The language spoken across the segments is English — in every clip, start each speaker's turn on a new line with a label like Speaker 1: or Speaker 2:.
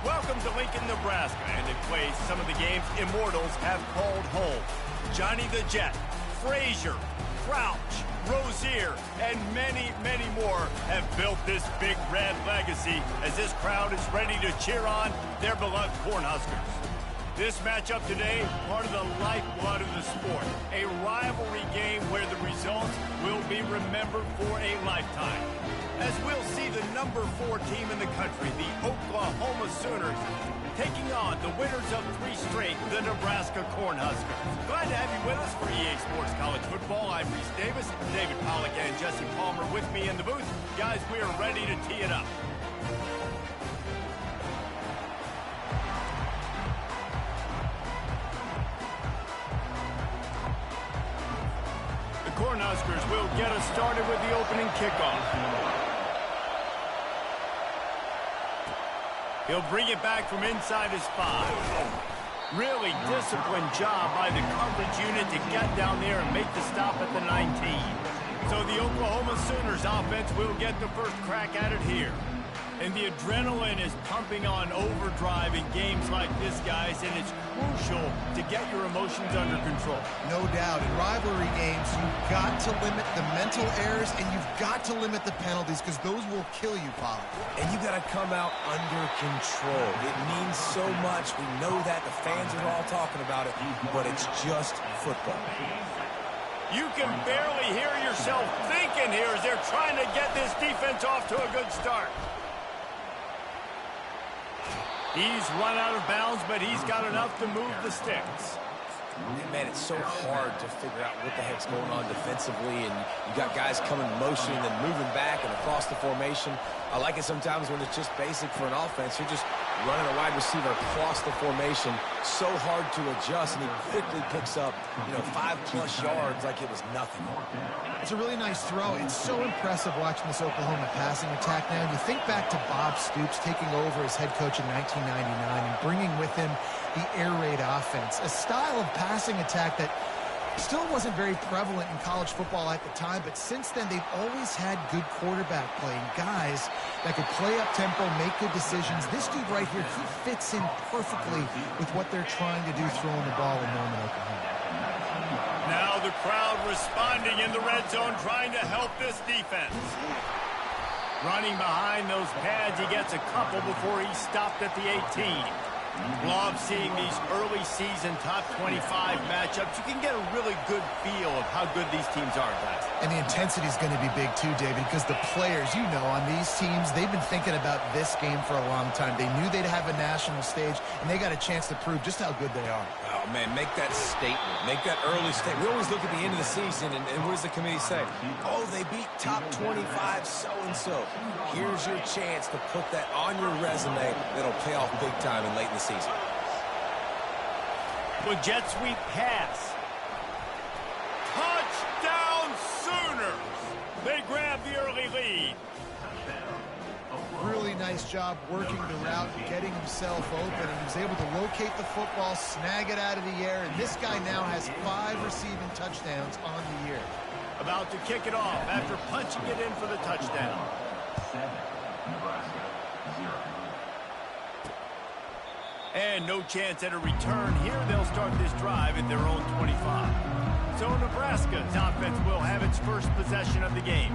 Speaker 1: Welcome to Lincoln, Nebraska, and a place some of the game's immortals have called home. Johnny the Jet, Frazier, Crouch, Rozier, and many, many more have built this Big Red legacy as this crowd is ready to cheer on their beloved Cornhuskers. This matchup today, part of the lifeblood of the sport, a rivalry game where the results will be remembered for a lifetime. As we'll see the number 4 team in the country, the Oklahoma Sooners, taking on the winners of 3 straight, the Nebraska Cornhuskers. Glad to have you with us for EA Sports College Football. I'm Reese Davis, David Pollack and Jesse Palmer with me in the booth. Guys, we are ready to tee it up. The Cornhuskers will get us started with the opening kickoff. He'll bring it back from inside his 5. Really disciplined job by the coverage unit to get down there and make the stop at the 19. So the Oklahoma Sooners offense will get the first crack at it here. And the adrenaline is pumping on overdrive in games like this, guys, and it's crucial to get your emotions under control.
Speaker 2: No doubt. In rivalry games, you've got to limit the mental errors, and you've got to limit the penalties, because those will kill you, Pollard.
Speaker 3: And you got to come out under control. It means so much. We know that. The fans are all talking about it, but it's just football.
Speaker 1: You can barely hear yourself thinking here as they're trying to get this defense off to a good start. He's run out of bounds, but he's got enough to move the sticks.
Speaker 3: And man, it's so hard to figure out what the heck's going on defensively, and you got guys coming motion and then moving back and across the formation. I like it sometimes when it's just basic for an offense. You're just running a wide receiver across the formation. So hard to adjust, and he quickly picks up, 5+ yards like it was nothing.
Speaker 2: It's a really nice throw. It's so impressive watching this Oklahoma passing attack now. You think back to Bob Stoops taking over as head coach in 1999 and bringing with him the air raid offense, a style of passing attack that still wasn't very prevalent in college football at the time, but since then they've always had good quarterback play, guys that could play up tempo, make good decisions. This dude right here, he fits in perfectly with what they're trying to do throwing the ball in Norman, Oklahoma.
Speaker 1: Now the crowd responding in the red zone, trying to help this defense. Running behind those pads, he gets a couple before he's stopped at the 18. Love seeing these early season top 25 matchups. You can get a really good feel of how good these teams are, guys.
Speaker 2: And the intensity is going to be big too, David, because the players, on these teams, they've been thinking about this game for a long time. They knew they'd have a national stage, and they got a chance to prove just how good they are.
Speaker 3: Oh, man, make that statement. Make that early statement. We always look at the end of the season, and what does the committee say? Oh, they beat top 25 so-and-so. Here's your chance to put that on your resume that'll pay off big time and late in the season.
Speaker 1: With jet sweep pass. Touchdown Sooners! They grab the early lead.
Speaker 2: Really nice job working the route and getting himself open, and he was able to locate the football, snag it out of the air, and this guy now has 5 receiving touchdowns on the year.
Speaker 1: About to kick it off after punching it in for the touchdown.
Speaker 4: 7, Nebraska, 0.
Speaker 1: And no chance at a return here. They'll start this drive at their own 25. So Nebraska's offense will have its first possession of the game.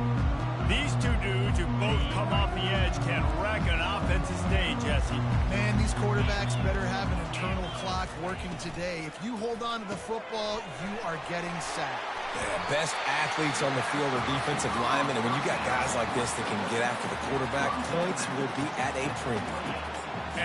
Speaker 1: These two dudes who both come off the edge can wreck an offensive stage, Jesse.
Speaker 2: Man, these quarterbacks better have an internal clock working today. If you hold on to the football, you are getting sacked.
Speaker 3: Yeah, best athletes on the field are defensive linemen, and when you got guys like this that can get after the quarterback, points will be at a premium.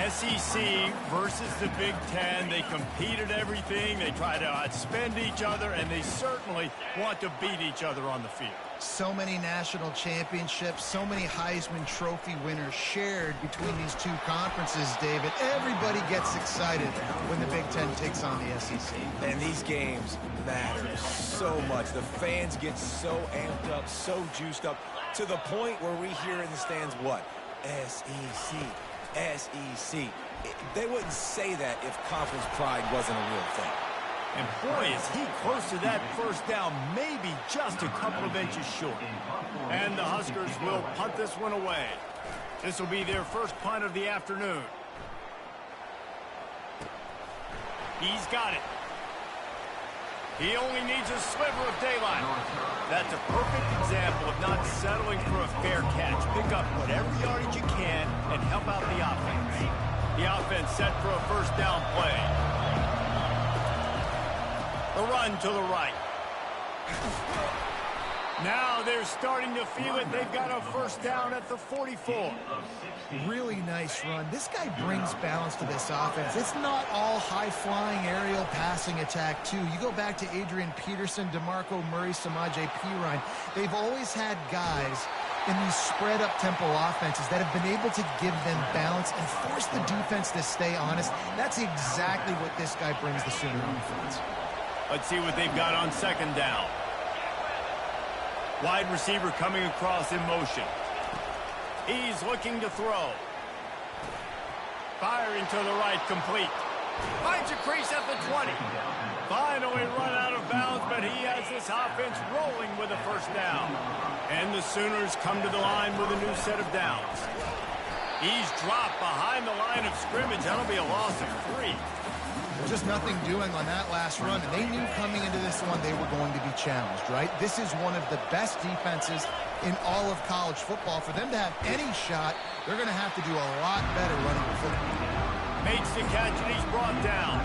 Speaker 1: SEC versus the Big Ten. They compete at everything. They try to outspend each other, and they certainly want to beat each other on the field.
Speaker 2: So many national championships, so many Heisman Trophy winners shared between these two conferences, David. Everybody gets excited when the Big Ten takes on the SEC.
Speaker 3: And these games matter so much. The fans get so amped up, so juiced up, to the point where we hear in the stands what? SEC. SEC. They wouldn't say that if conference pride wasn't a real thing.
Speaker 1: And boy, is he close to that first down, maybe just a couple of inches short. And the Huskers will punt this one away. This will be their first punt of the afternoon. He's got it. He only needs a sliver of daylight. That's a perfect example of not settling for a fair catch. Pick up whatever yardage you can and help out the offense. The offense set for a first down play. A run to the right. Now they're starting to feel it. They've got a first down at the 44.
Speaker 2: Really nice run. This guy brings balance to this offense. It's not all high-flying aerial passing attack, too. You go back to Adrian Peterson, DeMarco Murray, Samaje Perine. They've always had guys in these spread-up tempo offenses that have been able to give them balance and force the defense to stay honest. That's exactly what this guy brings the Sooner offense.
Speaker 1: Let's see what they've got on second down. Wide receiver coming across in motion. He's looking to throw. Firing to the right, complete. Finds a crease at the 20. Finally run out of bounds, but he has this offense rolling with a first down. And the Sooners come to the line with a new set of downs. He's dropped behind the line of scrimmage. That'll be a loss of 3.
Speaker 2: Just nothing doing on that last run, and they knew coming into this one they were going to be challenged, right? This is one of the best defenses in all of college football. For them to have any shot, they're going to have to do a lot better running the football.
Speaker 1: Makes the catch, and he's brought down.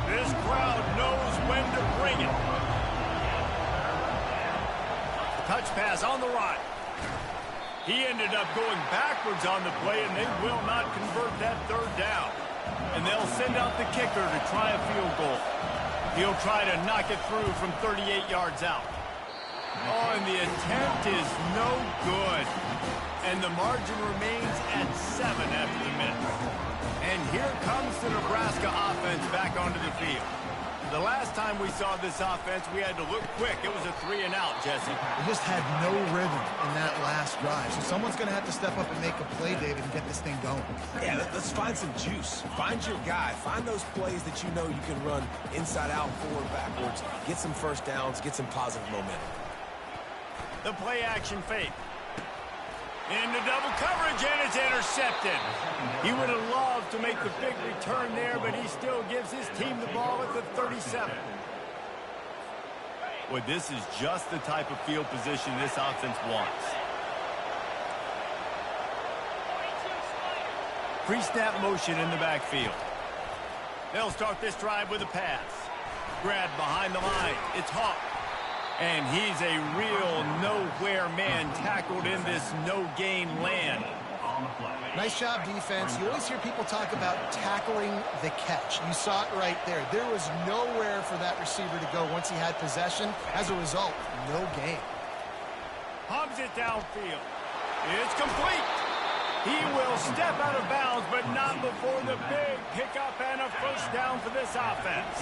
Speaker 1: This crowd knows when to bring it. Touch pass on the right. He ended up going backwards on the play, and they will not convert that third down. And they'll send out the kicker to try a field goal. He'll try to knock it through from 38 yards out. Oh, and the attempt is no good. And the margin remains at 7 after the miss. And here comes the Nebraska offense back onto the field. The last time we saw this offense, we had to look quick. It was a 3-and-out, Jesse.
Speaker 2: They just had no rhythm in that last drive. So someone's going to have to step up and make a play, David, and get this thing going.
Speaker 3: Yeah, let's find some juice. Find your guy. Find those plays that you know you can run inside out, forward, backwards. Get some first downs. Get some positive momentum.
Speaker 1: The play action fake. Into double coverage, and it's intercepted. He would have loved to make the big return there, but he still gives his team the ball at the 37. Well, this is just the type of field position this offense wants. Pre-snap motion in the backfield. They'll start this drive with a pass. Grabbed behind the line. It's Hawk. And he's a real nowhere man tackled in this no-gain land.
Speaker 2: Nice job, defense. You always hear people talk about tackling the catch. You saw it right there. There was nowhere for that receiver to go once he had possession. As a result, no gain.
Speaker 1: Pumps it downfield. It's complete. He will step out of bounds, but not before the big pickup and a first down for this offense.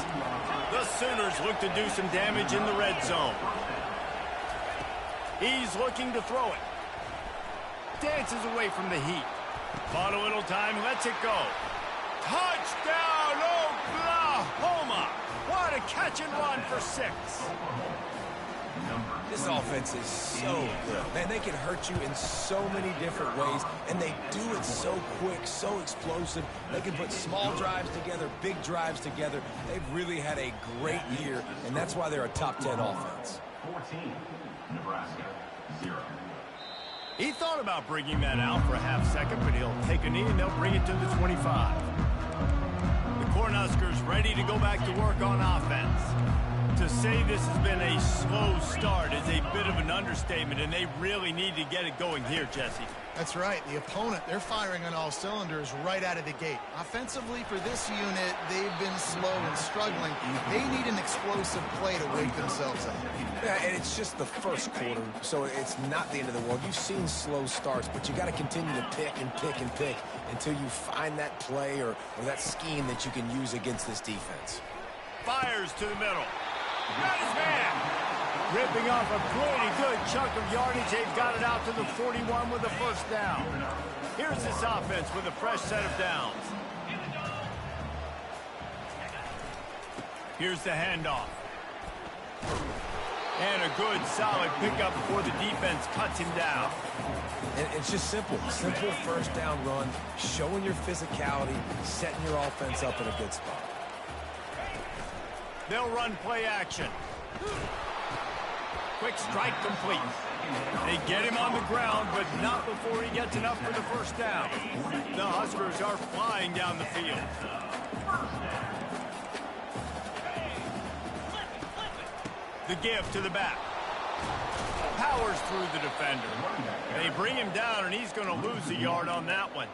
Speaker 1: The Sooners look to do some damage in the red zone. He's looking to throw it. Dances away from the heat. Bought a little time, lets it go. Touchdown, Oklahoma! What a catch and run for 6.
Speaker 3: This offense is so good. Man, they can hurt you in so many different ways, and they do it so quick, so explosive. They can put small drives together, big drives together. They've really had a great year, and that's why they're a top 10 offense.
Speaker 4: 14, Nebraska, 0.
Speaker 1: He thought about bringing that out for a half second, but he'll take a knee and they'll bring it to the 25. The Cornhuskers ready to go back to work on offense. To say this has been a slow start is a bit of an understatement, and they really need to get it going here, Jesse.
Speaker 2: That's right. The opponent, they're firing on all cylinders right out of the gate. Offensively for this unit, they've been slow and struggling. They need an explosive play to wake themselves up.
Speaker 3: Yeah, and it's just the first quarter, so it's not the end of the world. You've seen slow starts, but you got to continue to pick and pick and pick until you find that play or that scheme that you can use against this defense.
Speaker 1: Fires to the middle. Got his man. Ripping off a pretty good chunk of yardage. They've got it out to the 41 with a first down. Here's this offense with a fresh set of downs. Here's the handoff. And a good, solid pickup before the defense cuts him down.
Speaker 3: And it's just simple. Simple first down run, showing your physicality, setting your offense up in a good spot.
Speaker 1: They'll run play action. Quick strike complete. They get him on the ground, but not before he gets enough for the first down. The Huskers are flying down the field. The give to the back. Powers through the defender. They bring him down, and he's going to lose a yard on that one.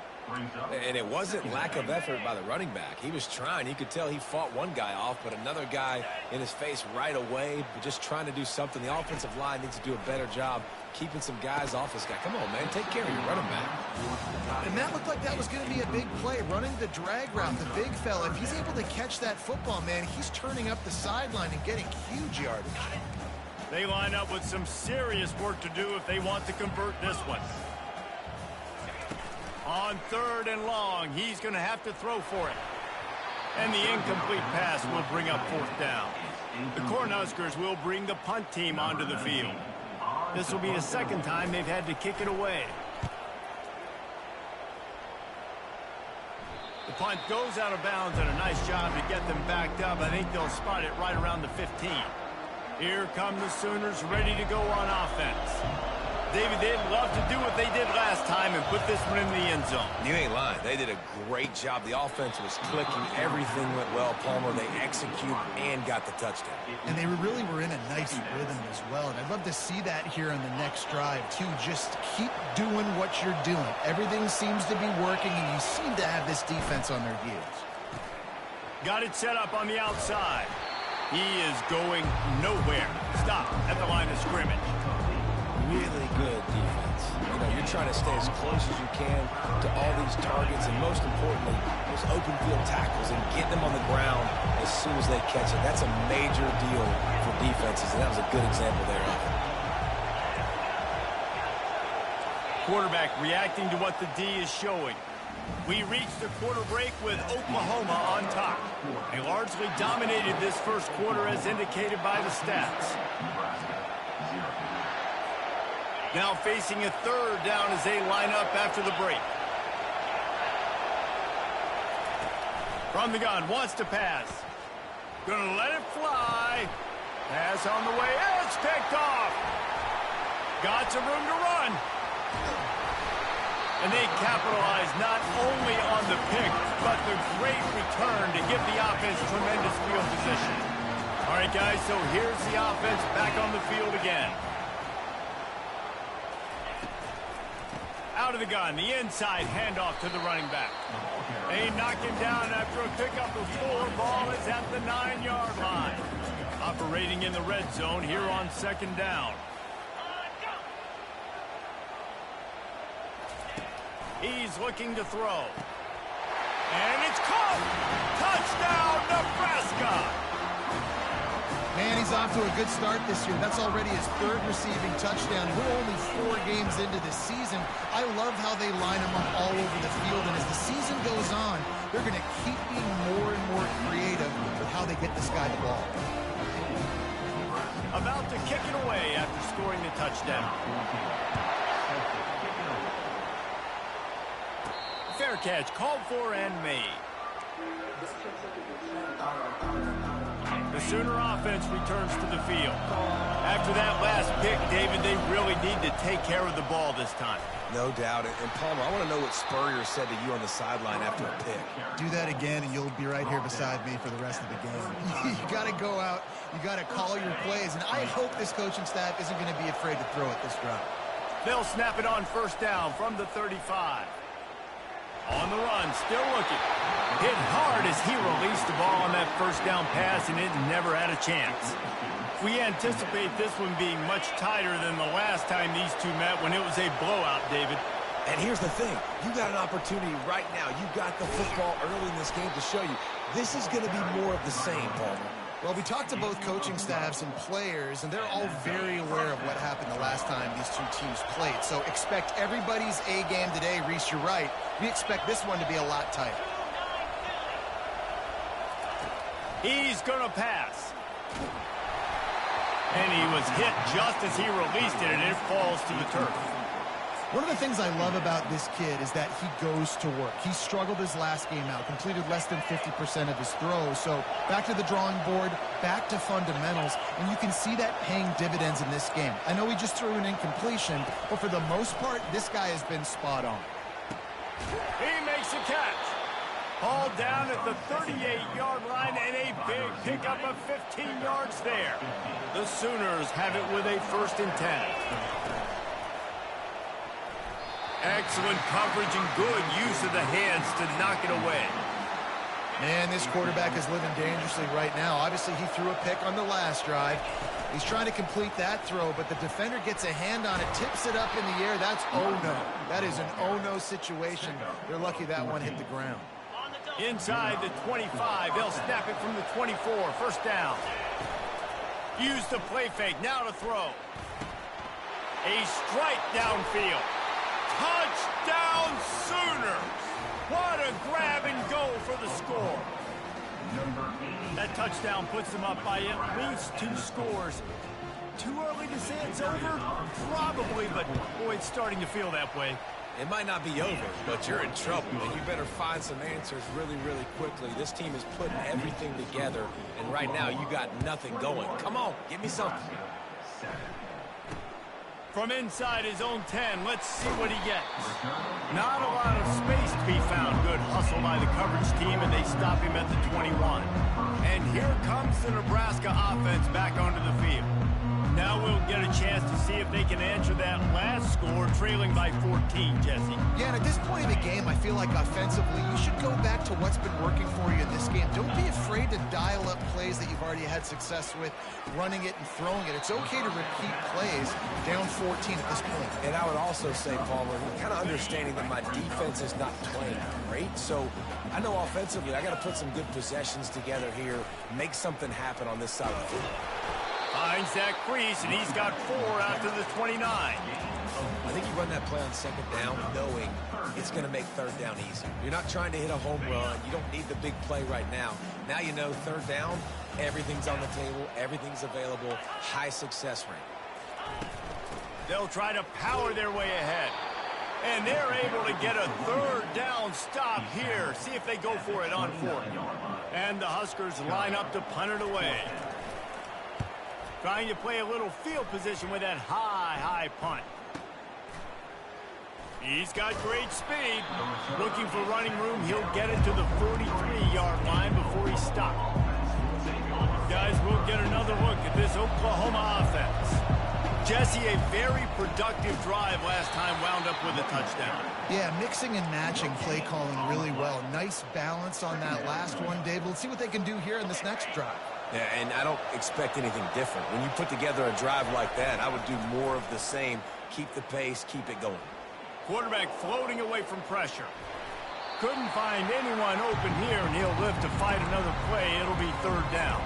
Speaker 3: And it wasn't lack of effort by the running back. He was trying. You could tell he fought one guy off, but another guy in his face right away, just trying to do something. The offensive line needs to do a better job keeping some guys off this guy. Come on, man. Take care of your running back.
Speaker 2: And that looked like that was going to be a big play, running the drag route, the big fella. If he's able to catch that football, man, he's turning up the sideline and getting huge yardage.
Speaker 1: They line up with some serious work to do if they want to convert this one. On 3rd and long, he's going to have to throw for it. And the incomplete pass will bring up 4th down. The Cornhuskers will bring the punt team onto the field. This will be the second time they've had to kick it away. The punt goes out of bounds, and a nice job to get them backed up. I think they'll spot it right around the 15. Here come the Sooners ready to go on offense. David, they'd love to do what they did last time and put this one in the end zone.
Speaker 3: You ain't lying. They did a great job. The offense was clicking. Everything went well. Palmer, they executed and got the touchdown.
Speaker 2: And they really were in a nice rhythm as well. And I'd love to see that here on the next drive, too. Just keep doing what you're doing. Everything seems to be working, and you seem to have this defense on their heels. Got it set up on the outside. He is going nowhere. Stop at the line of scrimmage.
Speaker 3: Really good defense. You know, you're trying to stay as close as you can to all these targets, and most importantly, those open field tackles and getting them on the ground as soon as they catch it. That's a major deal for defenses, and that was a good example there of it.
Speaker 1: Quarterback reacting to what the D is showing. We reached the quarter break with Oklahoma on top. They largely dominated this first quarter as indicated by the stats. Now facing a 3rd down as they line up after the break. From the gun, wants to pass. Gonna let it fly. Pass on the way. It's picked off. Got some room to run. And they capitalize not only on the pick, but the great return to give the offense tremendous field position. All right, guys, so here's the offense back on the field again. Out of the gun, the inside handoff to the running back. They knock him down after a pickup of 4. Ball is at the 9-yard line. Operating in the red zone here on 2nd down. He's looking to throw. And it's caught! Touchdown, Nebraska! Man, he's off to a good start this year. That's already his 3rd receiving touchdown. We're only 4 games into this season. I love how they line him up all over the field. And as the season goes on, they're going to keep being more and more creative with how they get this guy the ball. About to kick it away after scoring the touchdown. Fair catch, called for and made. The Sooner offense returns to the field. After that last pick, David, they really need to take care of the ball this time.
Speaker 3: No doubt. And Palmer, I want to know what Spurrier said to you on the sideline after a pick.
Speaker 2: Do that again, and you'll be right here beside me for the rest of the game. You got to go out. You got to call your plays. And I hope this coaching staff isn't going to be afraid to throw it this drive.
Speaker 1: They'll snap it on 1st down from the 35. On the run, still looking. Hit hard as he released the ball on that 1st down pass, and it never had a chance. We anticipate this one being much tighter than the last time these two met when it was a blowout, David.
Speaker 3: And here's the thing. You got an opportunity right now. You got the football early in this game to show you. This is going to be more of the same, Palmer.
Speaker 2: Well, we talked to both coaching staffs and players, and they're all very aware of what happened the last time these two teams played. So expect everybody's A game today. Reese, you're right. We expect this one to be a lot tighter.
Speaker 1: He's going to pass. And he was hit just as he released it, and it falls to the turf.
Speaker 2: One of the things I love about this kid is that he goes to work. He struggled his last game out, completed less than 50% of his throws. So back to the drawing board, back to fundamentals, and you can see that paying dividends in this game. I know he just threw an incompletion, but for the most part, this guy has been spot on.
Speaker 1: He makes a catch. Hauled down at the 38-yard line, and a big pickup of 15 yards there. The Sooners have it with a 1st and 10. Excellent coverage and good use of the hands to knock it away.
Speaker 2: Man, this quarterback is living dangerously right now. Obviously, he threw a pick on the last drive. He's trying to complete that throw, but the defender gets a hand on it, tips it up in the air. That's oh-no. That is an oh-no situation. They're lucky that one hit the ground.
Speaker 1: Inside the 25, they'll snap it from the 24. 1st down. Use the play fake, now to throw. A strike downfield. Touchdown Sooners! What a grab and go for the score. That touchdown puts them up by at least 2 scores. Too early to say it's over? Probably, but boy, it's starting to feel that way.
Speaker 3: It might not be over, but you're in trouble, and you better find some answers really, really quickly. This team is putting everything together, and right now you got nothing going. Come on, give me something.
Speaker 1: From inside his own 10, let's see what he gets. Not a lot of space to be found. Good hustle by the coverage team, and they stop him at the 21. And here comes the Nebraska offense back onto the field. Now we'll get a chance to see if they can answer that last score, trailing by 14, Jesse.
Speaker 2: Yeah, and at this point in the game, I feel like offensively, you should go back to what's been working for you in this game. Don't be afraid to dial up plays that you've already had success with, running it and throwing it. It's okay to repeat plays down 14 at this point.
Speaker 3: And I would also say, Palmer, kind of understanding that my defense is not playing great, so I know offensively I got to put some good possessions together here, make something happen on this side of the field.
Speaker 1: Finds that crease, and he's got 4 out to the 29.
Speaker 3: I think you run that play on 2nd down knowing it's going to make 3rd down easy. You're not trying to hit a home run. You don't need the big play right now. Now you know 3rd down, everything's on the table, everything's available, high success rate.
Speaker 1: They'll try to power their way ahead. And they're able to get a 3rd down stop here. See if they go for it on 4th. And the Huskers line up to punt it away. Trying to play a little field position with that high punt. He's got great speed. Looking for running room. He'll get it to the 43-yard line before he stops. Guys, we'll get another look at this Oklahoma offense. Jesse, a very productive drive last time, wound up with a touchdown.
Speaker 2: Yeah, mixing and matching play calling really well. Nice balance on that last one, Dave. Let's see what they can do here in this next drive.
Speaker 3: Yeah, and I don't expect anything different. When you put together a drive like that, I would do more of the same. Keep the pace, keep it going.
Speaker 1: Quarterback floating away from pressure. Couldn't find anyone open here, and he'll live to fight another play. It'll be 3rd down.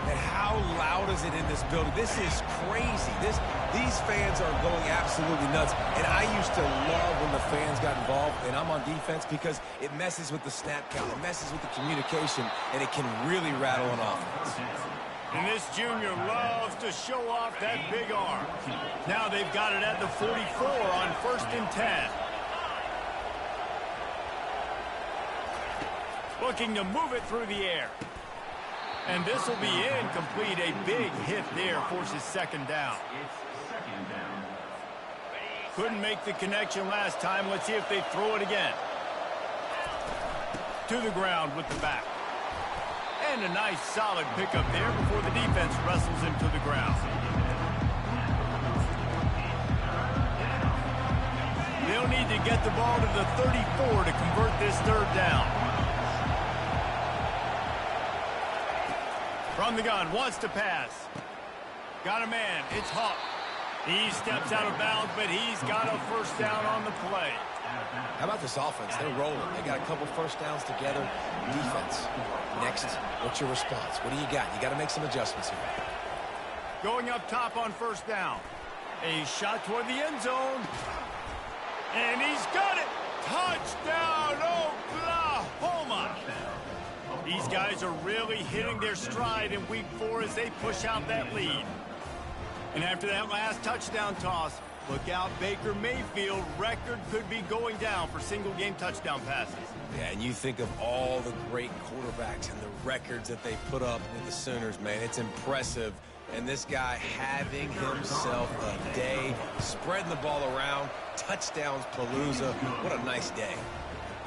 Speaker 3: And how loud is it in this building? This is crazy. These fans are going absolutely nuts. And I used to love when the fans got involved, and I'm on defense because it messes with the snap count. It messes with the communication, and it can really rattle an offense.
Speaker 1: And this junior loves to show off that big arm. Now they've got it at the 44 on 1st and 10. Looking to move it through the air. And this will be incomplete. A big hit there forces 2nd down. Couldn't make the connection last time. Let's see if they throw it again. To the ground with the back. And a nice solid pickup there before the defense wrestles him to the ground. They'll need to get the ball to the 34 to convert this 3rd down. From the gun, wants to pass. Got a man, it's Hawk. He steps out of bounds, but he's got a 1st down on the play.
Speaker 3: How about this offense? They're rolling. They got a couple 1st downs together. Defense. Next, what's your response? What do you got? You got to make some adjustments here.
Speaker 1: Going up top on 1st down. A shot toward the end zone. And he's got it. Touchdown, Oklahoma. These guys are really hitting their stride in week 4 as they push out that lead. And after that last touchdown toss, Look out, Baker Mayfield. Record could be going down for single-game touchdown passes.
Speaker 3: Yeah, and you think of all the great quarterbacks and the records that they put up with the Sooners, man. It's impressive. And this guy having himself a day, spreading the ball around, touchdowns palooza. What a nice day.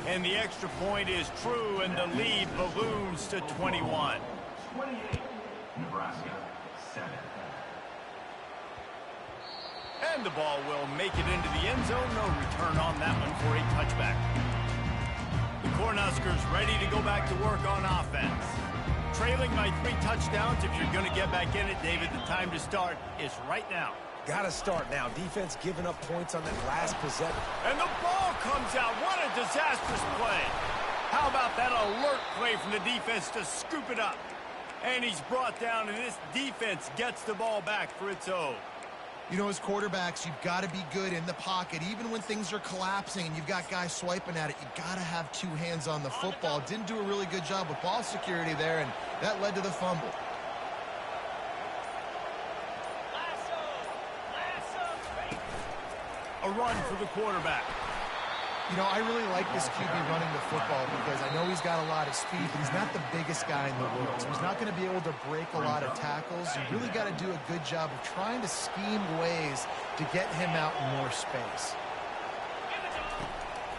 Speaker 1: And the extra point is true, and the lead balloons to 21.
Speaker 4: 28, Nebraska, 7.
Speaker 1: And the ball will make it into the end zone. No return on that one for a touchback. The Cornhuskers ready to go back to work on offense. Trailing by 3 touchdowns. If you're going to get back in it, David, the time to start is right now.
Speaker 3: Got to start now. Defense giving up points on that last possession.
Speaker 1: And the ball comes out. What a disastrous play. How about that alert play from the defense to scoop it up? And he's brought down, and this defense gets the ball back for its own.
Speaker 2: You know, as quarterbacks, you've got to be good in the pocket. Even when things are collapsing and you've got guys swiping at it, you've got to have 2 hands on the football. Didn't do a really good job with ball security there, and that led to the fumble.
Speaker 1: A run for the quarterback.
Speaker 2: You know, I really like this QB running the football because I know he's got a lot of speed, but he's not the biggest guy in the world. So he's not going to be able to break a lot of tackles. You really got to do a good job of trying to scheme ways to get him out in more space.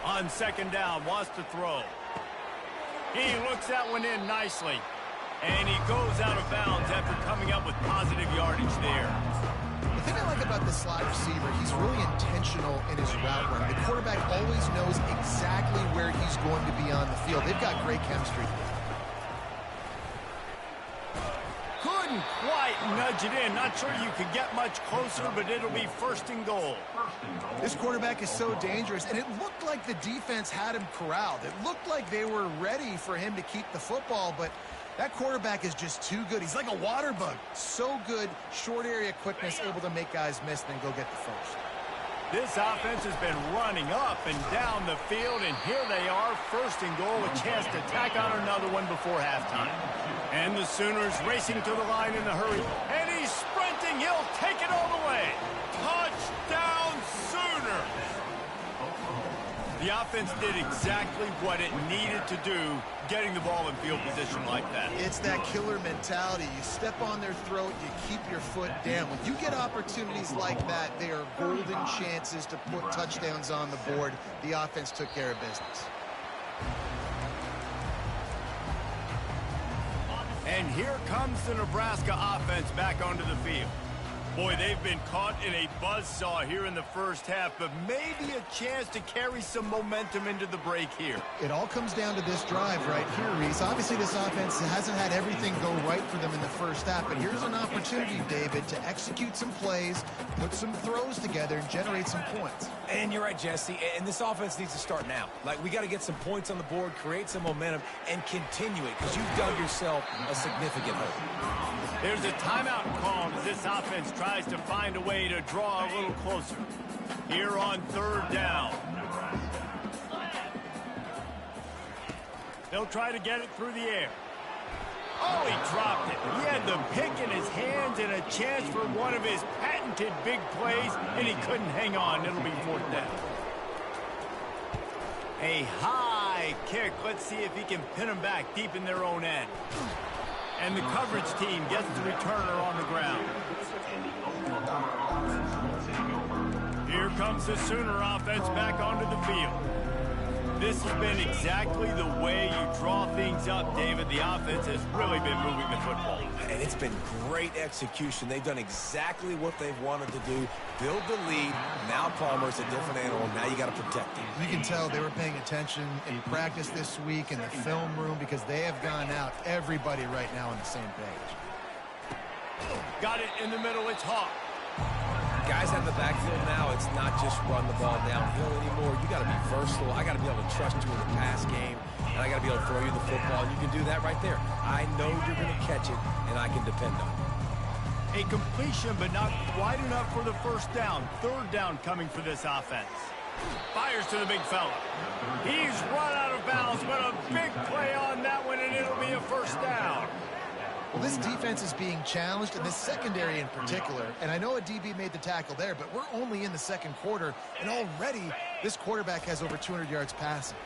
Speaker 1: On second down, wants to throw. He looks that one in nicely. And he goes out of bounds after coming up with positive yardage there.
Speaker 2: The thing I like about the slot receiver, he's really intentional in his route run. The quarterback always knows exactly where he's going to be on the field. They've got great chemistry.
Speaker 1: Couldn't quite nudge it in. Not sure you could get much closer, but it'll be first and goal.
Speaker 2: This quarterback is so dangerous, and it looked like the defense had him corralled. It looked like they were ready for him to keep the football, but that quarterback is just too good. He's like a water bug. So good, short area quickness, able to make guys miss, then go get the first.
Speaker 1: This offense has been running up and down the field, and here they are, first and goal, a chance to tack on another one before halftime. And the Sooners racing to the line in a hurry, and he's sprinting. He'll take it all the way. Touchdown, Sooners! The offense did exactly what it needed to do, getting the ball in field position like that.
Speaker 2: It's that killer mentality. You step on their throat, you keep your foot down. When you get opportunities like that, they are golden chances to put touchdowns on the board. The offense took care of business.
Speaker 1: And here comes the Nebraska offense back onto the field. Boy, they've been caught in a buzzsaw here in the first half, but maybe a chance to carry some momentum into the break here.
Speaker 2: It all comes down to this drive right here, Reese. Obviously, this offense hasn't had everything go right for them in the first half, but here's an opportunity, David, to execute some plays, put some throws together, and generate some points.
Speaker 3: And you're right, Jesse, and this offense needs to start now. Like, we got to get some points on the board, create some momentum, and continue it, because you've dug yourself a significant hole.
Speaker 1: There's a timeout called as this offense tries to find a way to draw a little closer. Here on third down. They'll try to get it through the air. Oh, he dropped it. He had the pick in his hands and a chance for one of his patented big plays, and he couldn't hang on. It'll be fourth down. A high kick. Let's see if he can pin them back deep in their own end. And the coverage team gets the returner on the ground. Here comes the Sooner offense back onto the field. This has been exactly the way you draw things up, David. The offense has really been moving the football.
Speaker 3: And it's been great execution. They've done exactly what they've wanted to do. Build the lead. Now Palmer's a different animal. Now you got to protect him.
Speaker 2: You can tell they were paying attention in practice this week in the film room because they have gone out, everybody right now on the same page.
Speaker 1: Got it in the middle. It's Hawk.
Speaker 3: Guys have the backfield now. It's not just run the ball downhill anymore. You got to be versatile. I got to be able to trust you in the pass game, and I got to be able to throw you the football. You can do that right there. I know you're going to catch it, and I can depend on it.
Speaker 1: A completion, but not quite enough for the first down. Third down coming for this offense. Fires to the big fella. He's run out of bounds, but a big play on that one, and it'll be a first down.
Speaker 2: Well, this defense is being challenged, and this secondary in particular. And I know a DB made the tackle there, but we're only in the second quarter, and already this quarterback has over 200 yards passing.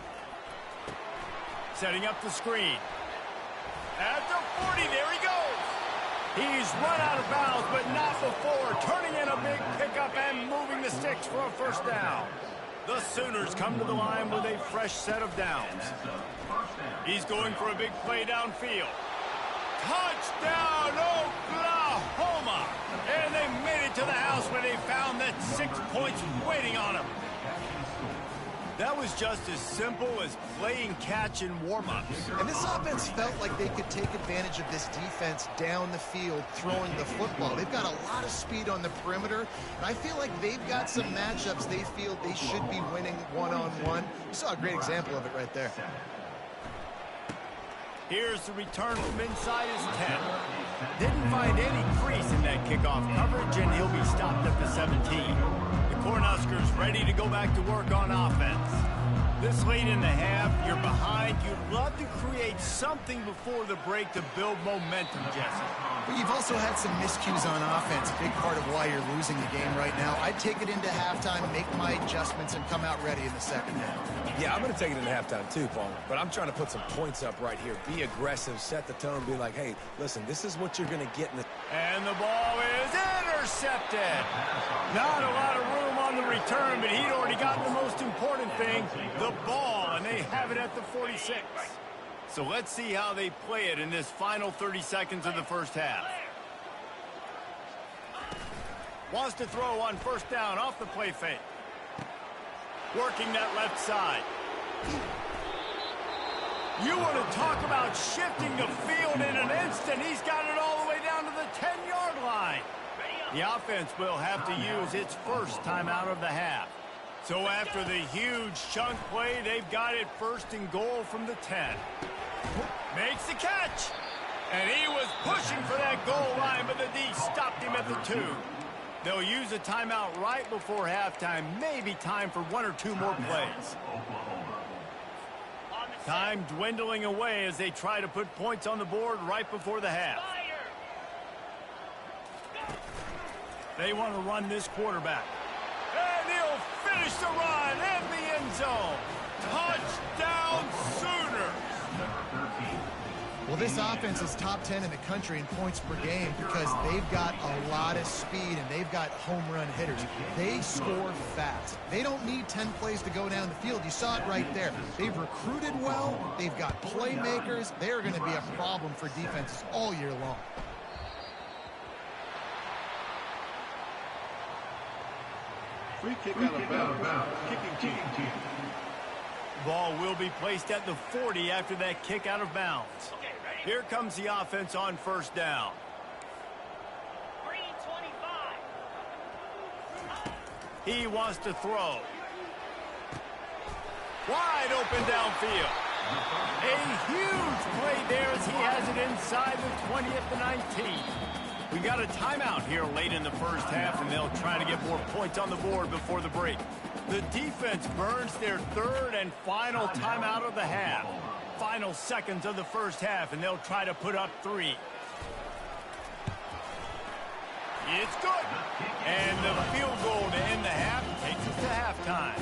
Speaker 1: Setting up the screen. At the 40, there he goes. He's run out of bounds, but not before turning in a big pickup and moving the sticks for a first down. The Sooners come to the line with a fresh set of downs. He's going for a big play downfield. Touchdown, Oklahoma! And they made it to the house where they found that 6 points waiting on them. That was just as simple as playing catch in warm-ups.
Speaker 2: And this offense felt like they could take advantage of this defense down the field throwing the football. They've got a lot of speed on the perimeter, and I feel like they've got some matchups they feel they should be winning one-on-one. You saw a great example of it right there.
Speaker 1: Here's the return from inside his 10. Didn't find any crease in that kickoff coverage, and he'll be stopped at the 17. The Cornhuskers ready to go back to work on offense. This late in the half, you're behind. You'd love to create something before the break to build momentum, Jesse.
Speaker 2: But you've also had some miscues on offense, a big part of why you're losing the game right now. I'd take it into halftime, make my adjustments, and come out ready in the second half.
Speaker 3: Yeah, I'm going to take it into halftime too, Paul. But I'm trying to put some points up right here. Be aggressive, set the tone, be like, hey, listen, this is what you're going to get in the...
Speaker 1: And the ball is intercepted. Not a lot of room on the return, but he'd already gotten the most important thing, the ball, and they have it at the 46. So let's see how they play it in this final 30 seconds of the first half. Wants to throw on first down off the play fake. Working that left side. You want to talk about shifting the field in an instant. He's got it all the way down to the 10-yard line. The offense will have to use its first timeout of the half. So after the huge chunk play, they've got it first and goal from the 10. Makes the catch. And he was pushing for that goal line, but the D stopped him at the 2. They'll use a timeout right before halftime. Maybe time for 1 or 2 more plays. Time dwindling away as they try to put points on the board right before the half. They want to run this quarterback. And he'll finish the run in the end zone. Touchdown Sooners.
Speaker 2: Well, this offense is top 10 in the country in points per game because they've got a lot of speed and they've got home run hitters. They score fast. They don't need 10 plays to go down the field. You saw it right there. They've recruited well. They've got playmakers. They're going to be a problem for defenses all year long.
Speaker 5: Free kick out of bounds. Kicking team.
Speaker 1: Ball will be placed at the 40 after that kick out of bounds. Here comes the offense on first down. He wants to throw. Wide open downfield. A huge play there as he has it inside the 20 at the 19. We got a timeout here late in the first half, and they'll try to get more points on the board before the break. The defense burns their third and final timeout of the half. Final seconds of the first half, and they'll try to put up 3. It's good. And the field goal to end the half takes us to halftime.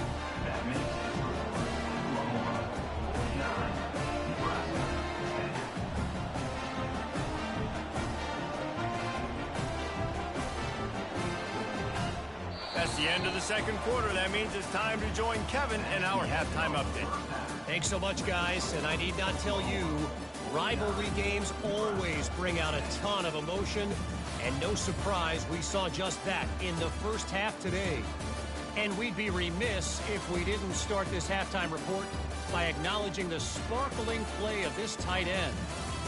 Speaker 1: That's the end of the second quarter. That means it's time to join Kevin in our halftime update.
Speaker 6: Thanks so much, guys. And I need not tell you, rivalry games always bring out a ton of emotion. And no surprise, we saw just that in the first half today. And we'd be remiss if we didn't start this halftime report by acknowledging the sparkling play of this tight end.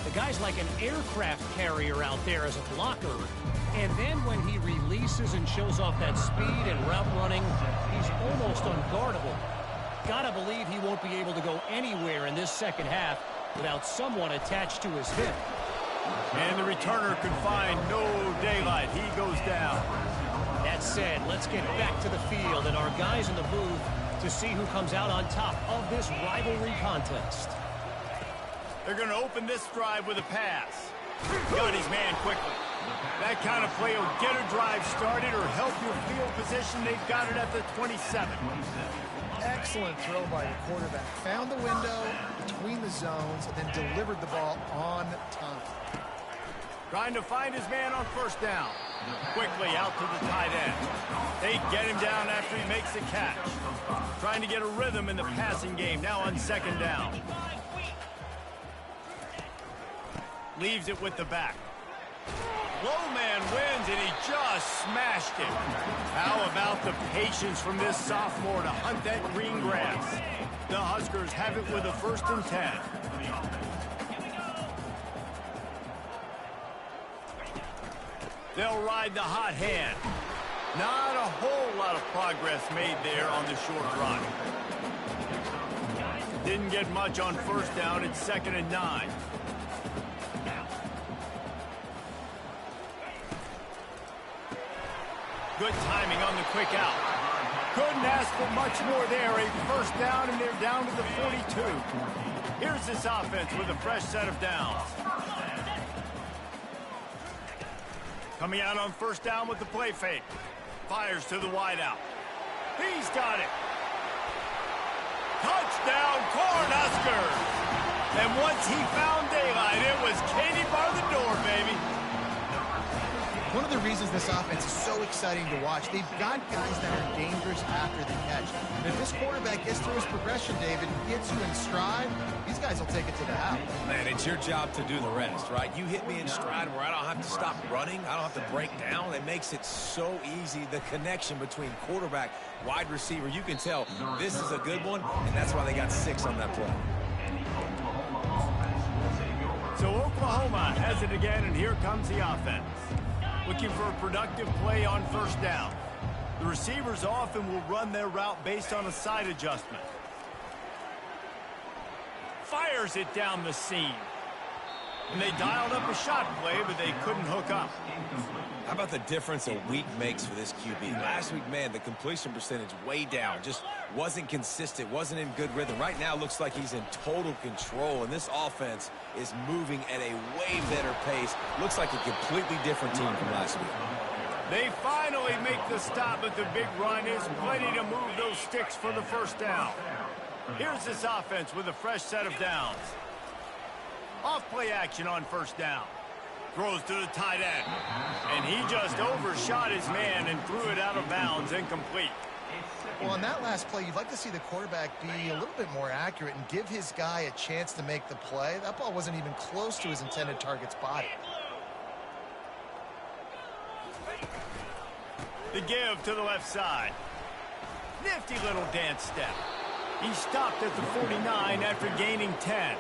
Speaker 6: The guy's like an aircraft carrier out there as a blocker. And then when he releases and shows off that speed and route running, he's almost unguardable. Gotta believe he won't be able to go anywhere in this second half without someone attached to his hip.
Speaker 1: And the returner could find no daylight. He goes down.
Speaker 6: That said, let's get back to the field and our guys in the booth to see who comes out on top of this rivalry contest.
Speaker 1: They're going to open this drive with a pass. Got his man quickly. That kind of play will get a drive started or help your field position. They've got it at the 27.
Speaker 2: Excellent throw by the quarterback. Found the window between the zones and then delivered the ball on time.
Speaker 1: Trying to find his man on first down. Quickly out to the tight end. They get him down after he makes the catch. Trying to get a rhythm in the passing game now on second down. Leaves it with the back. Low man wins, and he just smashed it. How about the patience from this sophomore to hunt that green grass? The Huskers have it with a 1st and 10. They'll ride the hot hand. Not a whole lot of progress made there on the short run. Didn't get much on first down. It's 2nd and 9. Good timing on the quick out. Couldn't ask for much more there. A 1st down, and they're down to the 42. Here's this offense with a fresh set of downs. Coming out on 1st down with the play fake. Fires to the wideout. He's got it. Touchdown, Cornhuskers. And once he found daylight, it was Katie bar the door, baby.
Speaker 2: One of the reasons this offense is so exciting to watch, they've got guys that are dangerous after the catch. And if this quarterback gets through his progression, David, and gets you in stride, these guys will take it to the house.
Speaker 3: Man, it's your job to do the rest, right? You hit me in stride where I don't have to stop running. I don't have to break down. It makes it so easy, the connection between quarterback, wide receiver. You can tell this is a good one, and that's why they got 6 on that play.
Speaker 1: So Oklahoma has it again, and here comes the offense. Looking for a productive play on 1st down. The receivers often will run their route based on a side adjustment. Fires it down the seam. And they dialed up a shot play, but they couldn't hook up.
Speaker 3: How about the difference a week makes for this QB? Last week, man, the completion percentage way down. Just wasn't consistent, wasn't in good rhythm. Right now, looks like he's in total control, and this offense is moving at a way better pace. Looks like a completely different team from last week.
Speaker 1: They finally make the stop, but the big run is plenty to move those sticks for the 1st down. Here's this offense with a fresh set of downs. Off-play action on 1st down. Throws to the tight end. And he just overshot his man and threw it out of bounds, incomplete.
Speaker 2: Well, on that last play, you'd like to see the quarterback be a little bit more accurate and give his guy a chance to make the play. That ball wasn't even close to his intended target's body.
Speaker 1: The give to the left side. Nifty little dance step. He stopped at the 49 after gaining 10.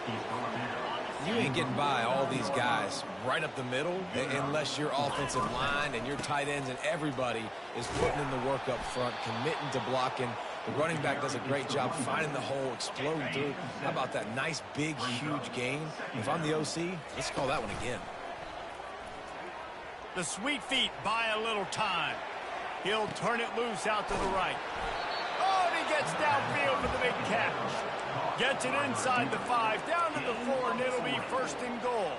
Speaker 3: You ain't getting by all these guys right up the middle unless your offensive line and your tight ends and everybody is putting in the work up front, committing to blocking. The running back does a great job finding the hole, exploding through. How about that nice, big, huge gain? If I'm the OC, let's call that one again.
Speaker 1: The sweet feet buy a little time. He'll turn it loose out to the right. Oh, and he gets downfield for the big catch. Gets it inside the 5, down to the 4, and it'll be 1st and goal.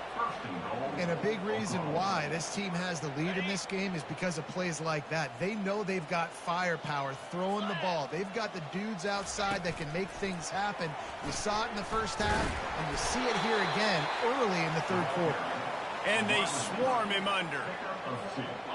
Speaker 2: And a big reason why this team has the lead in this game is because of plays like that. They know they've got firepower throwing the ball. They've got the dudes outside that can make things happen. You saw it in the 1st half, and you see it here again early in the 3rd quarter.
Speaker 1: And they swarm him under.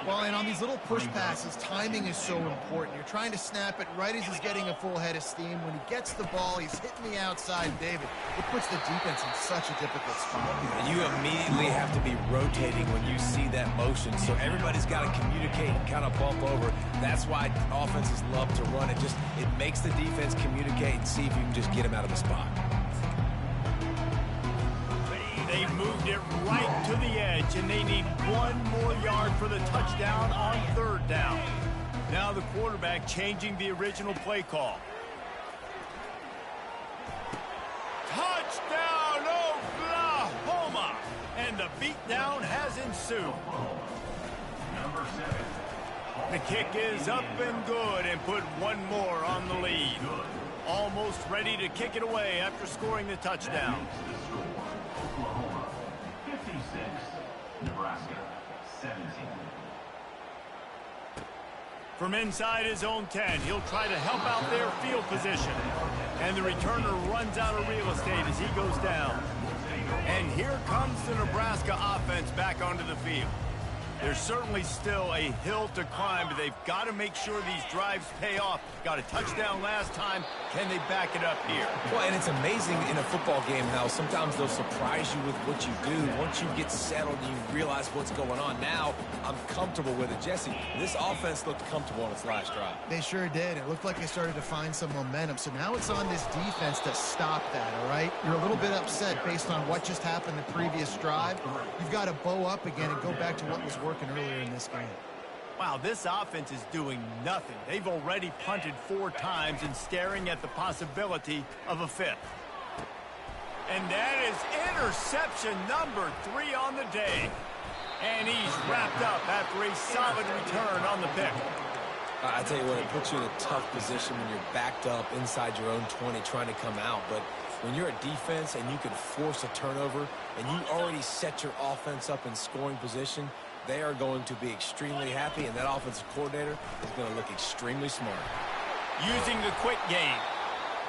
Speaker 2: Well, and on these little push passes, timing is so important. You're trying to snap it right as he's getting a full head of steam. When he gets the ball, he's hitting the outside, David. It puts the defense in such a difficult spot.
Speaker 3: And you immediately have to be rotating when you see that motion. So everybody's got to communicate and kind of bump over. That's why offenses love to run it. It makes the defense communicate and see if you can just get him out of the spot.
Speaker 1: They moved it right to the edge, and they need 1 more yard for the touchdown on 3rd down. Now the quarterback changing the original play call. Touchdown, Oklahoma! And the beatdown has ensued. The kick is up and good and put 1 more on the lead. Almost ready to kick it away after scoring the touchdown.
Speaker 4: Nebraska 17.
Speaker 1: From inside his own 10, he'll try to help out their field position. And the returner runs out of real estate as he goes down. And here comes the Nebraska offense back onto the field. There's certainly still a hill to climb, but they've got to make sure these drives pay off. Got a touchdown last time. Can they back it up here?
Speaker 3: Well, and it's amazing in a football game how sometimes they'll surprise you with what you do. Once you get settled and you realize what's going on, now I'm comfortable with it. Jesse, this offense looked comfortable on its last drive.
Speaker 2: They sure did. It looked like they started to find some momentum. So now it's on this defense to stop that, all right? You're a little bit upset based on what just happened the previous drive. You've got to bow up again and go back to what was working earlier in this game.
Speaker 1: Wow, this offense is doing nothing. They've already punted 4 times and staring at the possibility of a 5th. And that is interception number 3 on the day. And he's wrapped up after a solid return on the pick.
Speaker 3: I tell you what, it puts you in a tough position when you're backed up inside your own 20 trying to come out. But when you're a defense and you can force a turnover and you already set your offense up in scoring position, they are going to be extremely happy, and that offensive coordinator is going to look extremely smart.
Speaker 1: Using the quick game.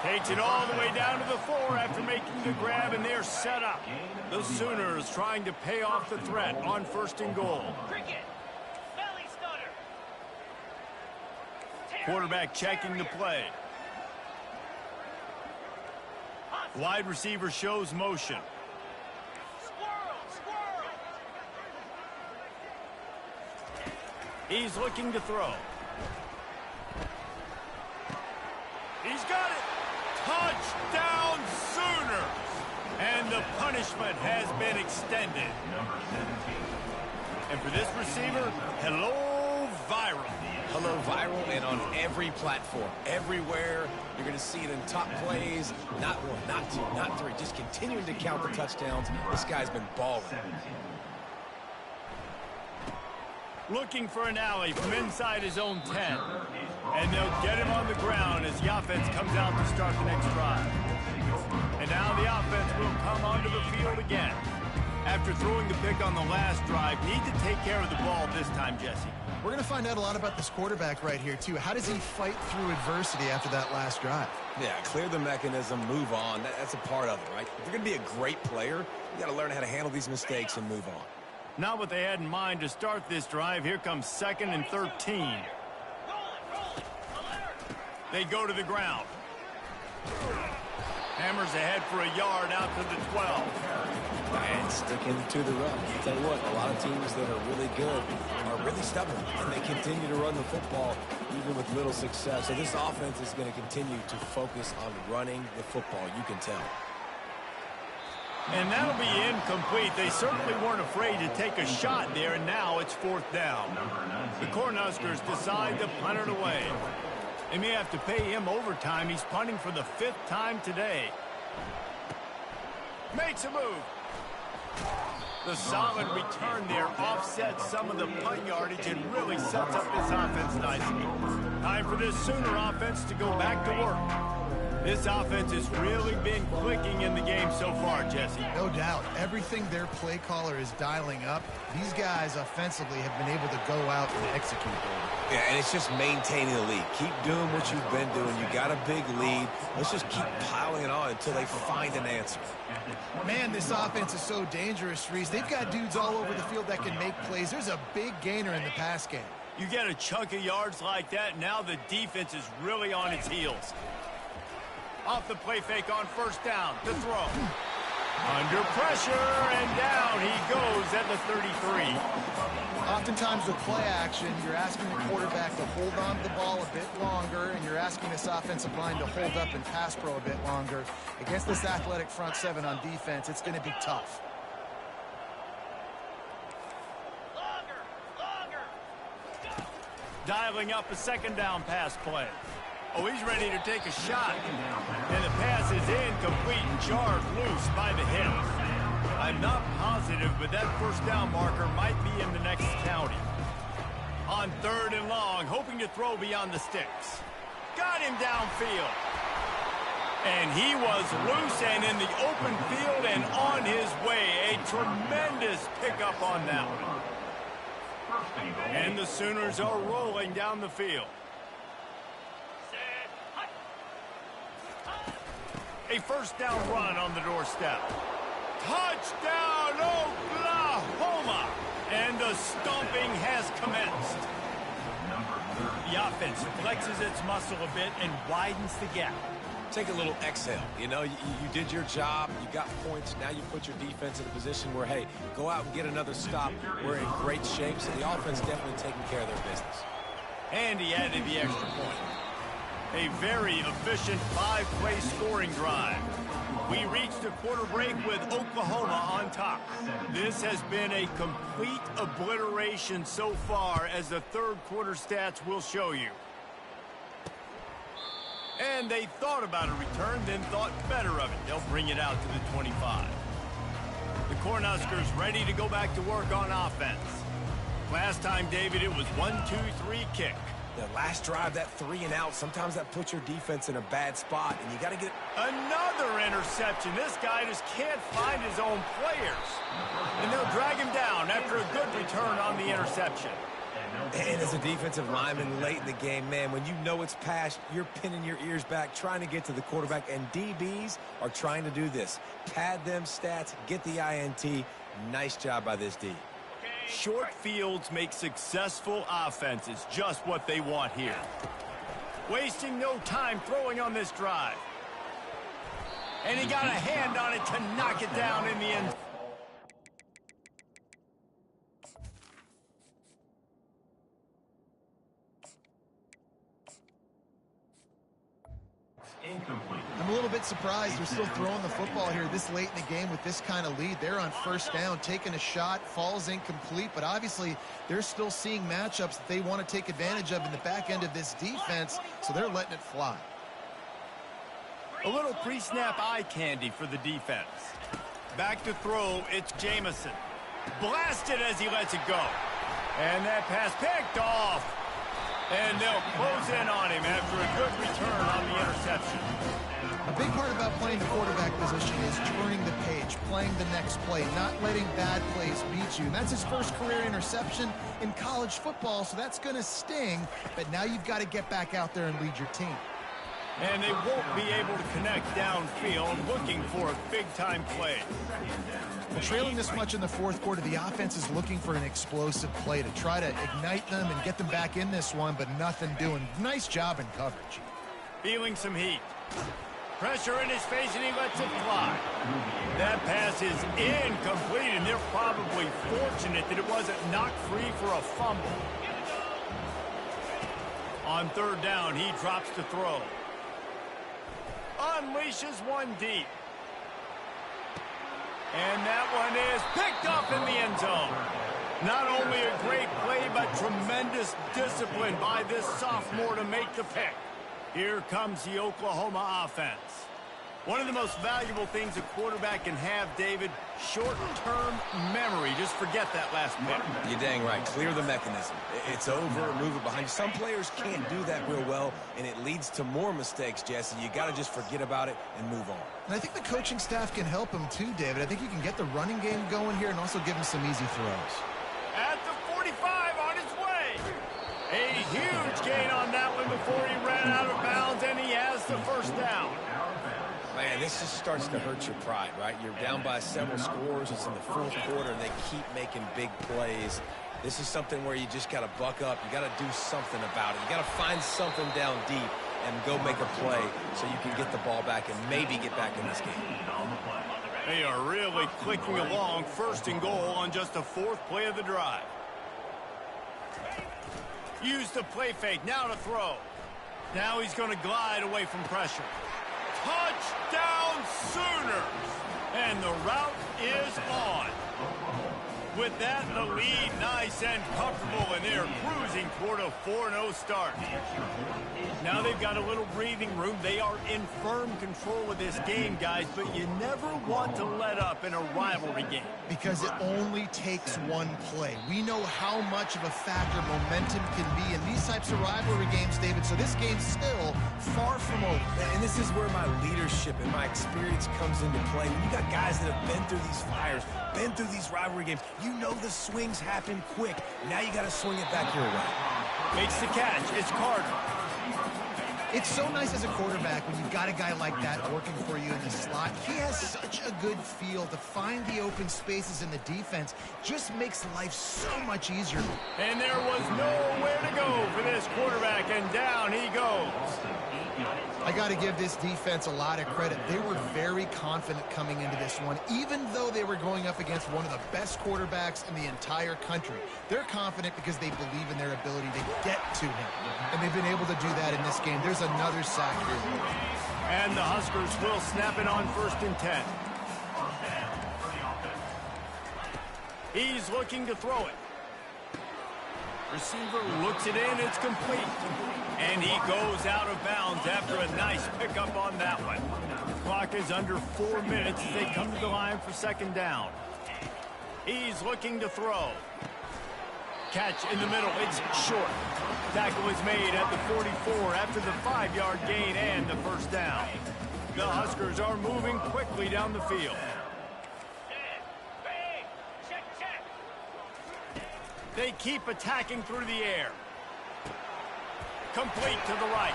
Speaker 1: Takes it all the way down to the 4 after making the grab, and they're set up. The Sooners trying to pay off the threat on 1st and goal. Quarterback checking the play. Wide receiver shows motion. He's looking to throw. He's got it. Touchdown Sooners. And the punishment has been extended. And for this receiver, hello viral.
Speaker 3: Hello viral, and on every platform, everywhere. You're going to see it in top plays. Not 1, not 2, not 3. Just continuing to count the touchdowns. This guy's been balling.
Speaker 1: Looking for an alley from inside his own 10. And they'll get him on the ground as the offense comes out to start the next drive. And now the offense will come onto the field again. After throwing the pick on the last drive, need to take care of the ball this time, Jesse.
Speaker 2: We're going to find out a lot about this quarterback right here, too. How does he fight through adversity after that last drive?
Speaker 3: Yeah, clear the mechanism, move on. That's a part of it, right? If you're going to be a great player, you got to learn how to handle these mistakes and move on.
Speaker 1: Not what they had in mind to start this drive. Here comes 2nd and 13. They go to the ground. Hammers ahead for a yard out to the 12.
Speaker 3: And sticking to the run. I'll tell you what, a lot of teams that are really good are really stubborn, and they continue to run the football even with little success. So this offense is going to continue to focus on running the football, you can tell.
Speaker 1: And that'll be incomplete. They certainly weren't afraid to take a shot there, and now it's 4th down. The Cornhuskers decide to punt it away. They may have to pay him overtime. He's punting for the 5th time today. Makes a move. The solid return there offsets some of the punt yardage and really sets up this offense nicely. Time for this Sooner offense to go back to work. This offense has really been clicking in the game so far, Jesse.
Speaker 2: No doubt. Everything their play caller is dialing up, these guys offensively have been able to go out and execute.
Speaker 3: Yeah, and it's just maintaining the lead. Keep doing what you've been doing. You got a big lead. Let's just keep piling it on until they find an answer.
Speaker 2: Man, this offense is so dangerous, Reese. They've got dudes all over the field that can make plays. There's a big gainer in the pass game.
Speaker 1: You get a chunk of yards like that, now the defense is really on its heels. Off the play fake on 1st down to throw. Under pressure, and down he goes at the 33.
Speaker 2: Oftentimes with play action, you're asking the quarterback to hold on to the ball a bit longer, and you're asking this offensive line to hold up and pass pro a bit longer. Against this athletic front 7 on defense, it's going to be tough.
Speaker 1: Dialing up a 2nd down pass play. Oh, he's ready to take a shot. And the pass is incomplete and jarred loose by the hip. I'm not positive, but that 1st down marker might be in the next county. On 3rd and long, hoping to throw beyond the sticks. Got him downfield. And he was loose and in the open field and on his way. A A tremendous pickup on that one. And the Sooners are rolling down the field. A first down run on the doorstep. Touchdown, Oklahoma! And the stomping has commenced. The offense flexes its muscle a bit and widens the gap.
Speaker 3: Take a little exhale. You know, you did your job. You got points. Now you put your defense in a position where, hey, go out and get another stop. We're in great shape, so the offense definitely taking care of their business.
Speaker 1: And he added the extra point. A very efficient 5-play scoring drive. We reached a quarter break with Oklahoma on top. This has been a complete obliteration so far, as the third quarter stats will show you. And they thought about a return, then thought better of it. They'll bring it out to the 25. The Cornhuskers ready to go back to work on offense. Last time, David, it was 1-2-3 kick.
Speaker 3: The last drive, that 3 and out, sometimes that puts your defense in a bad spot, and you got to get...
Speaker 1: Another interception. This guy just can't find his own players. And they'll drag him down after a good return on the interception.
Speaker 3: And as a defensive lineman late in the game, man, when you know it's past, you're pinning your ears back, trying to get to the quarterback, and DBs are trying to do this. Pad them stats, get the INT. Nice job by this D.
Speaker 1: Short fields make successful offenses, just what they want here. Wasting no time throwing on this drive. And he got a hand on it to knock it down in the end.
Speaker 2: I'm a little bit surprised they're still throwing the football here this late in the game with this kind of lead. They're on first down, taking a shot, falls incomplete, but obviously they're still seeing matchups that they want to take advantage of in the back end of this defense, so they're letting it fly.
Speaker 1: A little pre-snap eye candy for the defense. Back to throw, it's Jamison. Blasted as he lets it go. And that pass picked off. And they'll close in on him after a good return on the interception.
Speaker 2: A big part about playing the quarterback position is turning the page, playing the next play, not letting bad plays beat you. And that's his first career interception in college football, so that's going to sting. But now you've got to get back out there and lead your team.
Speaker 1: And they won't be able to connect downfield, looking for a big-time play.
Speaker 2: Well, trailing this much in the fourth quarter, the offense is looking for an explosive play to try to ignite them and get them back in this one, but nothing doing. Nice job in coverage.
Speaker 1: Feeling some heat. Pressure in his face, and he lets it fly. That pass is incomplete, and they're probably fortunate that it wasn't knocked free for a fumble. On third down, he drops to throw. Unleashes one deep. And that one is picked up in the end zone. Not only a great play, but tremendous discipline by this sophomore to make the pick. Here comes the Oklahoma offense. One of the most valuable things a quarterback can have, David, short-term memory. Just forget that last pick.
Speaker 3: You're dang right. Clear the mechanism. It's over, move it behind you. Some players can't do that real well, and it leads to more mistakes, Jesse. You got to just forget about it and move on.
Speaker 2: And I think the coaching staff can help him too, David. I think you can get the running game going here and also give him some easy throws.
Speaker 1: At the 45, on his way. A huge gain on that one before he ran out of bounds, and he has the first down.
Speaker 3: Man, this just starts to hurt your pride, right? You're down by several scores. It's in the fourth quarter, and they keep making big plays. This is something where you just got to buck up. You got to do something about it. You got to find something down deep and go make a play so you can get the ball back and maybe get back in this game.
Speaker 1: They are really clicking along, first and goal on just the fourth play of the drive. Use the play fake, now to throw. Now he's going to glide away from pressure. Touchdown Sooners! And the route is on. With that, the lead nice and comfortable, and they're cruising toward a 4-0 start. Now they've got a little breathing room. They are in firm control of this game, guys, but you never want to let up in a rivalry game.
Speaker 2: Because it only takes one play. We know how much of a factor momentum can be in these types of rivalry games, David, so this game's still far from over.
Speaker 3: And this is where my leadership and my experience comes into play. When you got guys that have been through these fires, been through these rivalry games, you know the swings happen quick. Now you got to swing it back your way.
Speaker 1: Makes the catch. It's Carter.
Speaker 2: It's so nice as a quarterback when you've got a guy like that working for you in the slot. He has such a good feel to find the open spaces in the defense. Just makes life so much easier.
Speaker 1: And there was nowhere to go for this quarterback, and down he goes.
Speaker 2: I got to give this defense a lot of credit. They were very confident coming into this one, even though they were going up against one of the best quarterbacks in the entire country. They're confident because they believe in their ability to get to him, and they've been able to do that in this game. There's another sack here.
Speaker 1: And the Huskers will snap it on 1st and 10. He's looking to throw it. Receiver looks it in. It's complete. And he goes out of bounds after a nice pickup on that one. The clock is under 4 minutes as they come to the line for 2nd down. He's looking to throw. Catch in the middle. It's short. Tackle is made at the 44 after the 5-yard gain and the 1st down. The Huskers are moving quickly down the field. They keep attacking through the air. Complete to the right.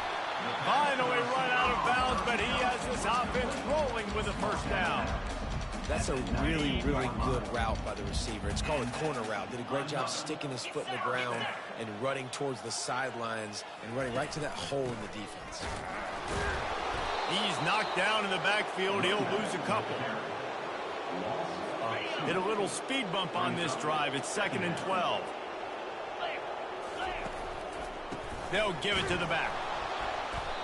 Speaker 1: Finally run out of bounds, but he has this offense rolling with a 1st down.
Speaker 3: That's a really, really good route by the receiver. It's called a corner route. Did a great job sticking his foot in the ground and running towards the sidelines and running right to that hole in the defense.
Speaker 1: He's knocked down in the backfield. He'll lose a couple. Hit a little speed bump on this drive. It's 2nd and 12. They'll give it to the back.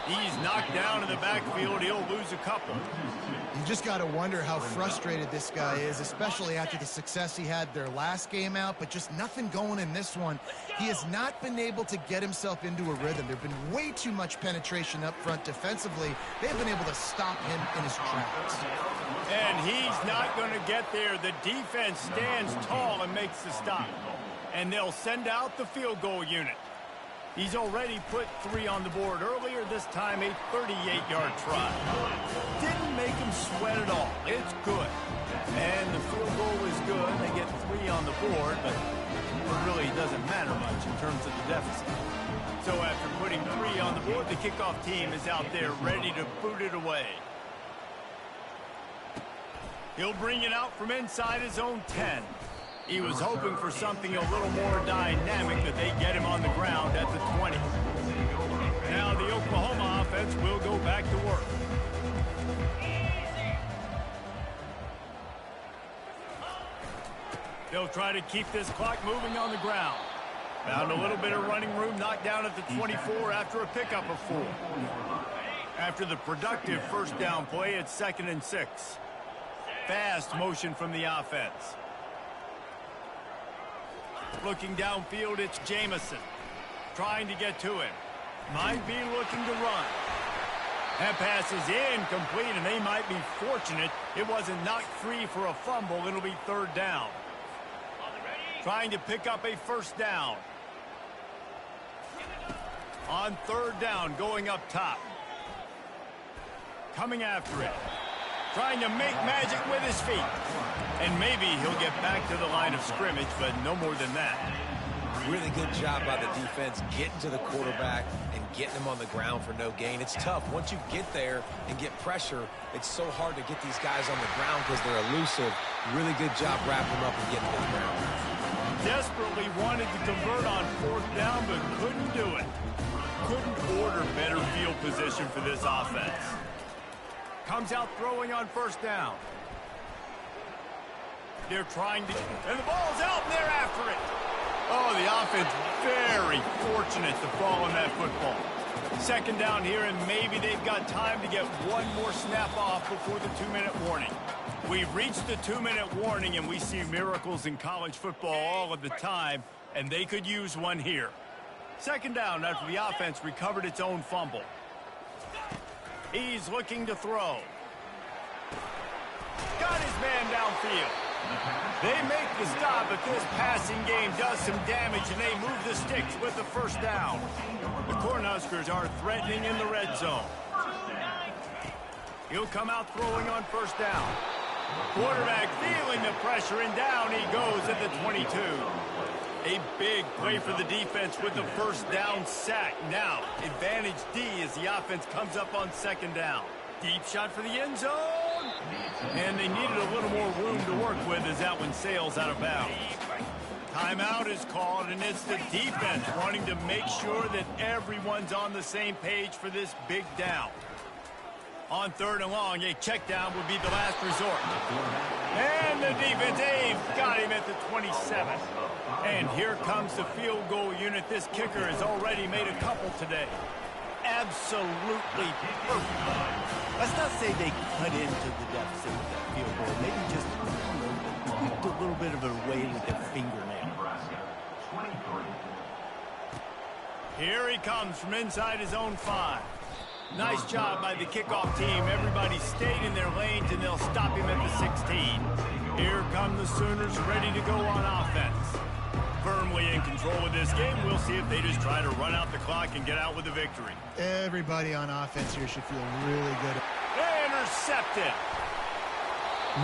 Speaker 1: He's knocked down in the backfield. He'll lose a couple.
Speaker 2: You just got to wonder how frustrated this guy is, especially after the success he had their last game out, but just nothing going in this one. He has not been able to get himself into a rhythm. There's been way too much penetration up front defensively. They've been able to stop him in his tracks.
Speaker 1: And he's not going to get there. The defense stands tall and makes the stop. And they'll send out the field goal unit. He's already put 3 on the board earlier, this time a 38-yard try. Didn't make him sweat at all. It's good. And the field goal is good. They get 3 on the board, but it really doesn't matter much in terms of the deficit. So after putting 3 on the board, the kickoff team is out there ready to boot it away. He'll bring it out from inside his own 10. He was hoping for something a little more dynamic, but they get him on the ground at the 20. Now the Oklahoma offense will go back to work. They'll try to keep this clock moving on the ground. Found a little bit of running room, knocked down at the 24 after a pickup of 4. After the productive 1st down play, it's 2nd and 6. Fast motion from the offense. Looking downfield, it's Jamison. Trying to get to him. Might be looking to run. That pass is incomplete, and they might be fortunate it wasn't knocked free for a fumble. It'll be 3rd down. Trying to pick up a 1st down. On 3rd down, going up top. Coming after it. Trying to make magic with his feet. And maybe he'll get back to the line of scrimmage, but no more than that.
Speaker 3: Really good job by the defense getting to the quarterback and getting him on the ground for no gain. It's tough. Once you get there and get pressure, it's so hard to get these guys on the ground because they're elusive. Really good job wrapping them up and getting to the ground.
Speaker 1: Desperately wanted to convert on 4th down, but couldn't do it. Couldn't order better field position for this offense. Comes out throwing on 1st down. They're trying to... And the ball's out, and they're after it. Oh, the offense very fortunate to fall on that football. 2nd down here, and maybe they've got time to get one more snap off before the 2-minute warning. We've reached the 2-minute warning, and we see miracles in college football all of the time, and they could use one here. Second down after the offense recovered its own fumble. He's looking to throw. Got his man downfield. They make the stop, but this passing game does some damage, and they move the sticks with the first down. The Cornhuskers are threatening in the red zone. He'll come out throwing on first down. Quarterback feeling the pressure, and down he goes at the 22. A big play for the defense with the first down sack. Now, advantage D as the offense comes up on second down. Deep shot for the end zone. And they needed a little more room to work with as that one sails out of bounds. Timeout is called, and it's the defense wanting to make sure that everyone's on the same page for this big down. On third and long, a check down would be the last resort. And the defense, they've got him at the 27. And here comes the field goal unit. This kicker has already made a couple today. Absolutely perfect.
Speaker 7: Let's not say they cut into the deficit with that field goal. Maybe just tweaked a little bit of a way with their fingernail.
Speaker 1: Here he comes from inside his own 5. Nice job by the kickoff team. Everybody stayed in their lanes, and they'll stop him at the 16. Here come the Sooners ready to go on offense. Firmly in control of this game. We'll see if they just try to run out the clock and get out with a victory.
Speaker 2: Everybody on offense here should feel really good.
Speaker 1: Intercepted.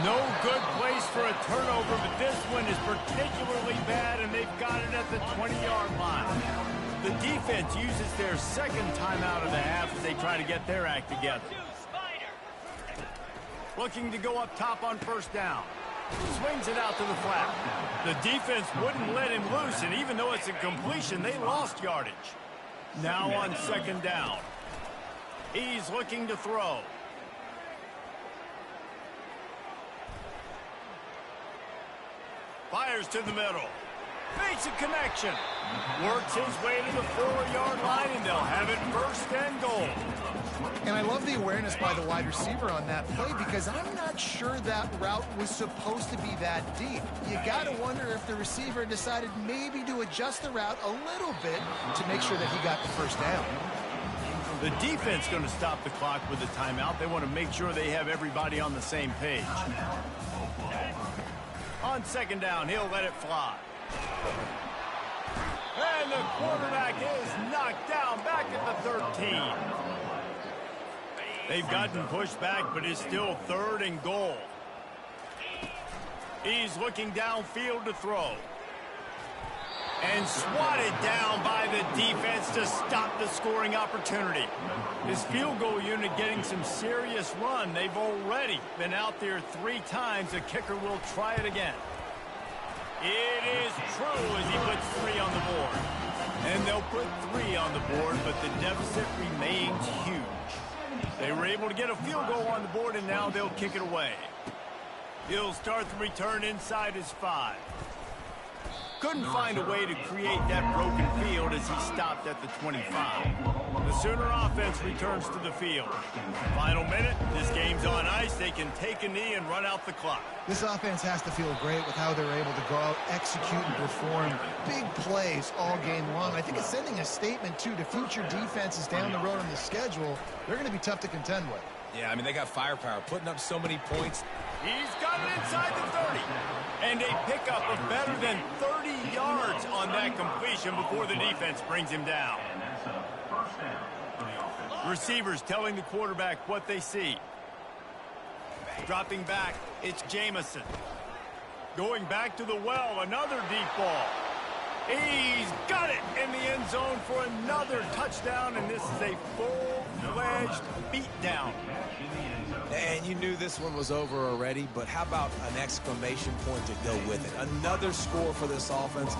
Speaker 1: No good place for a turnover, but this one is particularly bad, and they've got it at the 20-yard line. The defense uses their second timeout of the half as they try to get their act together. Looking to go up top on first down. Swings it out to the flat. The defense wouldn't let him loose, and even though it's a completion, they lost yardage. Now on second down. He's looking to throw. Fires to the middle. Makes a connection. Works his way to the 4-yard line, and they'll have it first and goal.
Speaker 2: And I love the awareness by the wide receiver on that play, because I'm not sure that route was supposed to be that deep. You got to wonder if the receiver decided maybe to adjust the route a little bit to make sure that he got the first down.
Speaker 1: The defense going to stop the clock with a timeout. They want to make sure they have everybody on the same page. On second down, he'll let it fly. And the quarterback is knocked down back at the 13. They've gotten pushed back, but it's still third and goal. He's looking downfield to throw. And swatted down by the defense to stop the scoring opportunity. His field goal unit getting some serious run. They've already been out there 3 times. The kicker will try it again. It is true as he puts 3 on the board. And they'll put 3 on the board, but the deficit remains huge. They were able to get a field goal on the board, and now they'll kick it away. He'll start the return inside his 5. Couldn't find a way to create that broken field as he stopped at the 25. The Sooner offense returns to the field. Final minute, this game's on ice. They can take a knee and run out the clock.
Speaker 2: This offense has to feel great with how they're able to go out, execute, and perform big plays all game long. I think it's sending a statement, too, to future defenses down the road on the schedule. They're going to be tough to contend with.
Speaker 3: Yeah, I mean, they got firepower, putting up so many points.
Speaker 1: He's got it inside the 30. And a pickup of better than 30 yards on that completion before the defense brings him down. Receivers telling the quarterback what they see. Dropping back, it's Jamison. Going back to the well, another deep ball. He's got it in the end zone for another touchdown, and this is a full-fledged beatdown.
Speaker 3: And you knew this one was over already, but how about an exclamation point to go with it? Another score for this offense.